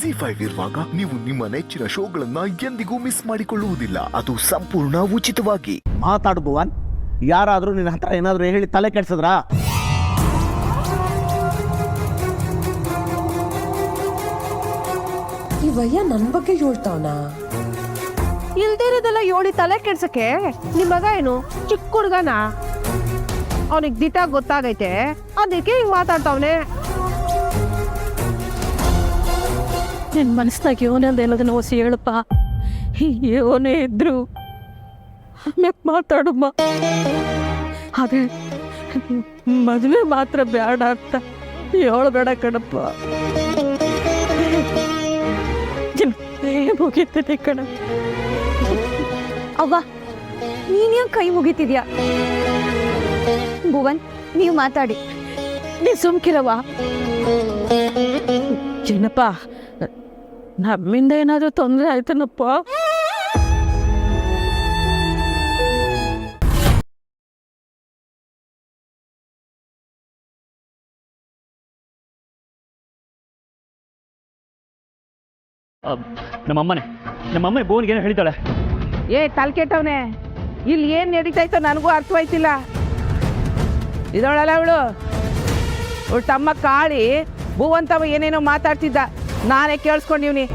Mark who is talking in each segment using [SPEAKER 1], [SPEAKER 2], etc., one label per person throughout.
[SPEAKER 1] ZEE5 ಇರುವಾಗ ನೀವು ನಿಮ್ಮ ನೆಚ್ಚಿನ ಶೋಗಳನ್ನ ಎಂದಿಗೂ ಮಿಸ್ ಮಾಡಿಕೊಳ್ಳುವುದಿಲ್ಲ. ಅದು ಸಂಪೂರ್ಣ ಉಚಿತವಾಗಿ.
[SPEAKER 2] ಮಾತಾಡು ಭುವನ್, ಯಾರಾದ್ರೂ ನಿನ್ನ ಹತ್ರ ಏನಾದ್ರು ಹೇಳಿ ತಲೆ ಕೆಡ್ಸದ್ರ?
[SPEAKER 3] ಈ ವಯ್ಯ ನನ್ ಬಗ್ಗೆ ಹೇಳ್ತಾವನ
[SPEAKER 4] ಇಲ್ದಿರೋದೆಲ್ಲ ಯೋಳಿ ತಲೆ ಕೆಡ್ಸಕ್ಕೆ ನಿಮ್ ಮಗ ಏನು ಚಿಕ್ಕ ಹುಡ್ಗನ? ಅವನಿಗೆ ದಿಟ ಗೊತ್ತಾಗೈತೆ, ಅದಕ್ಕೆ ಹಿಂಗ್ ಮಾತಾಡ್ತಾವನೆ.
[SPEAKER 5] ನಿನ್ ಮನಸ್ನಾಗ ಯೋನಂದ ಎಲ್ಲದನ್ನ ಹೊಸಿ ಹೇಳಪ್ಪ. ಯೋನೇ ಇದ್ರು ಮೆಕ್ ಮಾತಾಡಮ್ಮ. ಅದೇ ಮದುವೆ ಮಾತ್ರ ಬೇಡ ಅಂತ ಹೇಳಬೇಡ ಕಣಪ್ಪ. ಮುಗಿತದೆ ಕಣ.
[SPEAKER 6] ಅವ್ವ, ನೀನ್ ಯಾಕೆ ಕೈ ಮುಗಿತಿದ್ಯಾ? ಭುವನ್, ನೀವು ಮಾತಾಡಿ.
[SPEAKER 5] ನೀ ಸುಮ್ಕಿರವ. ಚಿನ್ನಪ್ಪ, ನಮ್ಮಿಂದ ಏನಾದರೂ ತೊಂದರೆ ಆಯ್ತನಪ್ಪ?
[SPEAKER 7] ನಮ್ಮಮ್ಮ ಬೋನ್ಗೆ ಏನು ಹೇಳಿದಾಳೆ?
[SPEAKER 4] ತಲೆ ಕೆಟ್ಟವನೆ, ಇಲ್ಲಿ ಏನ್ ನಡೀತಾಯ್ತೋ ನನಗೂ ಅರ್ಥವಾಯ್ತಿಲ್ಲ. ಇದೊಳಲ್ಲ ಅವಳು ತಮ್ಮ ಕಾಳಿ ಭೂವಂತವ ಏನೇನೋ ಮಾತಾಡ್ತಿದ್ದ, ನಾನೇ ಕೇಳಿಸ್ಕೊಂಡಿವ್ನಿ.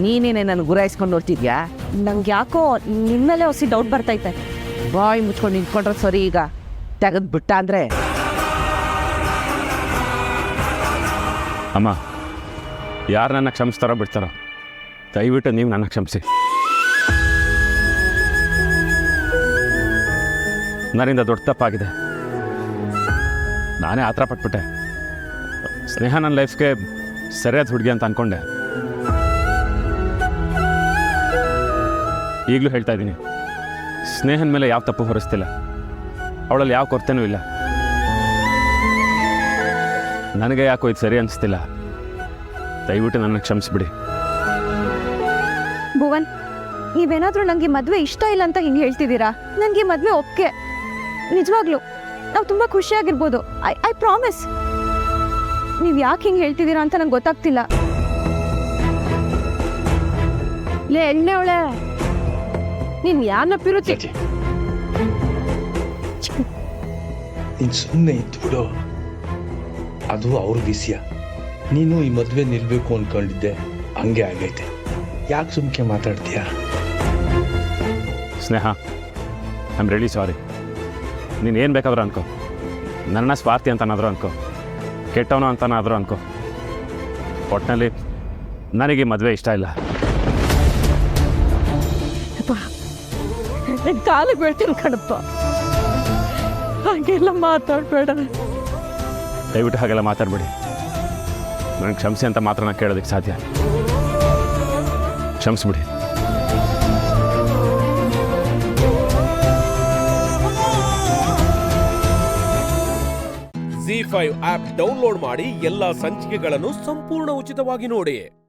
[SPEAKER 4] ನೀನೇನೆ ನನ್ನ ಗುರಾಯಿಸ್ಕೊಂಡು ನೋಡ್ತಿದ್ಯಾ?
[SPEAKER 6] ನಂಗೆ ಯಾಕೋ ನಿಮ್ಮಲ್ಲೇ ಹೊಸಿ ಡೌಟ್ ಬರ್ತೈತೆ.
[SPEAKER 4] ಬಾಯ್ ಮುಚ್ಕೊಂಡು ನಿಂತ್ಕೊಂಡ್ರೆ ಸರಿ. ಈಗ ತೆಗೆದು ಬಿಟ್ಟ ಅಂದ್ರೆ
[SPEAKER 7] ಅಮ್ಮ, ಯಾರು ನನ್ನ ಕ್ಷಮಿಸ್ತಾರೋ ಬಿಡ್ತಾರೋ, ದಯವಿಟ್ಟು ನೀವು ನನ್ನ ಕ್ಷಮಿಸಿ. ನನ್ನಿಂದ ದೊಡ್ಡ ತಪ್ಪಾಗಿದೆ. ನಾನೇ ಆತರ ಪಟ್ಬಿಟ್ಟೆ. ಸ್ನೇಹ ನನ್ನ ಲೈಫ್ಗೆ ಸರಿಯಾದ ಹುಡುಗಿ ಅಂತ ಅಂದ್ಕೊಂಡೆ. ಈಗಲೂ ಹೇಳ್ತಾ ಇದ್ದೀನಿ, ಸ್ನೇಹನ ಮೇಲೆ ಯಾವ ತಪ್ಪು ಹೊರಿಸ್ತಿಲ್ಲ. ಅವಳಲ್ಲಿ ಯಾವ ಕೊರತೆನೂ ಇಲ್ಲ. ನನಗೆ ಯಾಕೋ ಇದು ಸರಿ ಅನಿಸ್ತಿಲ್ಲ. ದಯವಿಟ್ಟು ನನ್ನ ಕ್ಷಮಿಸ್ಬಿಡಿ.
[SPEAKER 6] ಭುವನ್, ನೀವೇನಾದ್ರೂ ನನಗೆ ಮದುವೆ ಇಷ್ಟ ಇಲ್ಲ ಅಂತ ಹಿಂಗೆ ಹೇಳ್ತಿದ್ದೀರಾ? ನನಗೆ ಮದುವೆ ಒಪ್ಪಿಗೆ. ನಿಜವಾಗ್ಲೂ ನಾವು ತುಂಬ ಖುಷಿಯಾಗಿರ್ಬೋದು. I promise. ನೀವು ಯಾಕೆ ಹಿಂಗೆ ಹೇಳ್ತಿದ್ದೀರಾ ಅಂತ ನಂಗೆ ಗೊತ್ತಾಗ್ತಿಲ್ಲ.
[SPEAKER 4] ಲೇ ಎಣ್ಣೆ ಅವಳೆ, ನೀನ್ ಯಾರನ್ನ
[SPEAKER 8] ಚಾಚಿ, ನೀನು ಸುಮ್ಮನೆ ಇದ್ದು ಬಿಡು. ಅದು ಅವ್ರ ವಿಷಯ. ನೀನು ಈ ಮದುವೆ ನಿಲ್ಬೇಕು ಅಂದ್ಕೊಂಡಿದ್ದೆ, ಹಂಗೆ ಆಗೈತೆ. ಯಾಕೆ ಸುಮ್ಕೆ ಮಾತಾಡ್ತೀಯಾ?
[SPEAKER 7] ಸ್ನೇಹ, ಐ ಆಮ್ ರಿಯಲಿ ಸಾರಿ. ನೀನು ಏನು ಬೇಕಾದ್ರೂ ಅನ್ಕೋ. ನನ್ನ ಸ್ವಾರ್ಥಿ ಅಂತನಾದರೂ ಅನ್ಕೋ, ಕೆಟ್ಟವನು ಅಂತನಾದರೂ ಅನ್ಕೋ. ಒಟ್ಟಿನಲ್ಲಿ ನನಗೆ ಮದುವೆ ಇಷ್ಟ ಇಲ್ಲ.
[SPEAKER 5] ಕಾಲಿಗೆ ಬೀಳ್ತೀನಿ ಕಣಪ್ಪ, ಹಾಗೆಲ್ಲ ಮಾತಾಡಬೇಡ.
[SPEAKER 7] ದಯವಿಟ್ಟು ಹಾಗೆಲ್ಲ ಮಾತಾಡಬೇಡಿ. ನನಗೆ ಕ್ಷಮಿಸಿ ಅಂತ ಮಾತ್ರ ನಾನು ಕೇಳೋದಕ್ಕೆ ಸಾಧ್ಯ. ಕ್ಷಮಿಸ್ಬಿಡಿ.
[SPEAKER 9] ZEE5 ಆಪ್ ಡೌನ್ಲೋಡ್ ಮಾಡಿ ಎಲ್ಲಾ ಸಂಚಿಕೆಗಳನ್ನು ಸಂಪೂರ್ಣ ಉಚಿತವಾಗಿ ನೋಡಿ.